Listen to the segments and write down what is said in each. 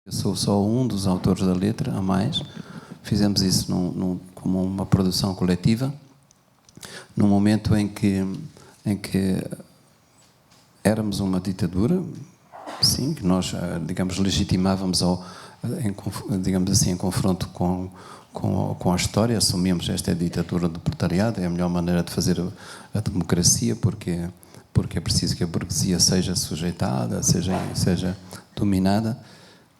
Eu sou só um dos autores da letra, a mais. Fizemos isso como uma produção coletiva, num momento em que éramos uma ditadura, sim, que nós, digamos, legitimávamos, digamos assim, em confronto com a história, assumíamos esta é a ditadura do proletariado, é a melhor maneira de fazer a democracia, porque é preciso que a burguesia seja sujeitada, seja dominada.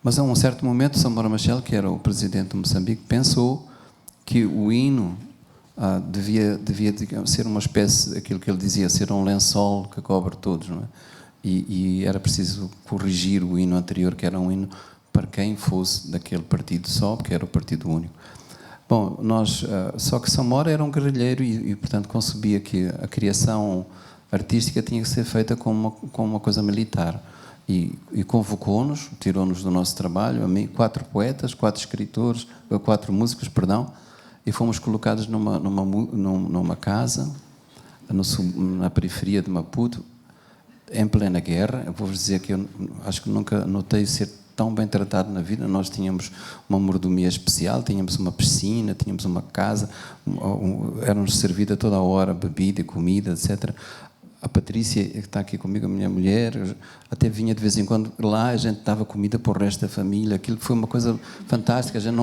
Mas a um certo momento, Samora Machel, que era o presidente de Moçambique, pensou que o hino devia digamos, ser uma espécie, aquilo que ele dizia, ser um lençol que cobre todos, não é? E era preciso corrigir o hino anterior, que era um hino para quem fosse daquele partido só, porque era o partido único. Bom, só que Samora era um guerrilheiro e portanto, concebia que a criação artística tinha que ser feita com uma coisa militar. E convocou-nos, tirou-nos do nosso trabalho, a mim, 4 poetas, 4 escritores, 4 músicos, perdão, e fomos colocados numa casa na periferia de Maputo, em plena guerra. Eu vou-vos dizer que eu acho que nunca notei ser tão bem tratado na vida. Nós tínhamos uma mordomia especial, tínhamos uma piscina, tínhamos uma casa, era-nos servida toda a hora bebida e comida, etc. A Patrícia, que está aqui comigo, a minha mulher, até vinha de vez em quando lá, a gente dava comida para o resto da família. Aquilo foi uma coisa fantástica. A gente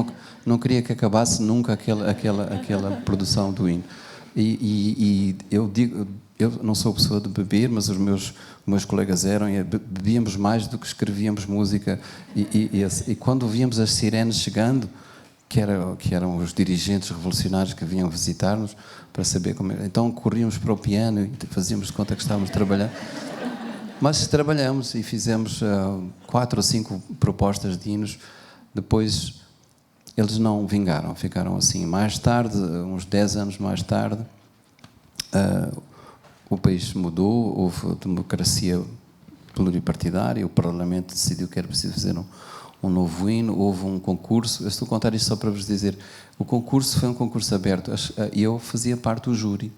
não queria que acabasse nunca aquela produção do hino. E eu digo, eu não sou pessoa de beber, mas os meus colegas eram, e bebíamos mais do que escrevíamos música. E quando víamos as sirenes chegando, que eram os dirigentes revolucionários que vinham visitar-nos para saber como era. Então corríamos para o piano e fazíamos de conta que estávamos a trabalhar. Mas trabalhamos e fizemos 4 ou 5 propostas de hinos. Depois eles não vingaram, ficaram assim. Mais tarde, uns 10 anos mais tarde, o país mudou, houve democracia pluripartidária, o Parlamento decidiu que era preciso fazer um novo hino, houve um concurso. Eu estou a contar isto só para vos dizer, o concurso foi um concurso aberto e eu fazia parte do júri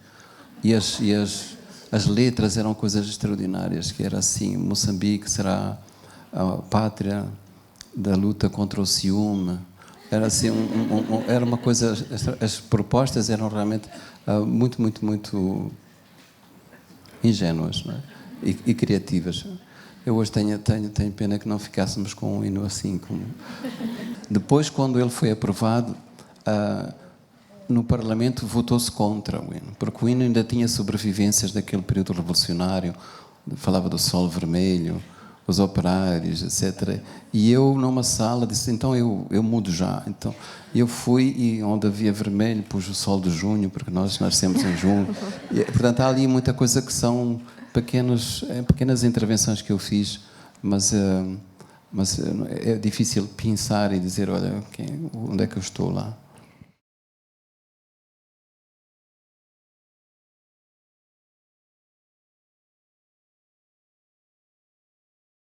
e as letras eram coisas extraordinárias, que era assim: Moçambique será a pátria da luta contra o ciúme. Era assim, era uma coisa, as propostas eram realmente muito ingênuas, não é? e criativas. Eu hoje tenho pena que não ficássemos com um hino assim. Depois, quando ele foi aprovado, no Parlamento votou-se contra o hino, porque o hino ainda tinha sobrevivências daquele período revolucionário, falava do sol vermelho, os operários, etc. E eu, numa sala, disse, então eu mudo já. Então eu fui e onde havia vermelho pus o sol de junho, porque nós nascemos em junho. E, portanto, há ali muita coisa que são pequenas intervenções que eu fiz, mas é difícil pensar e dizer, olha, onde é que eu estou lá.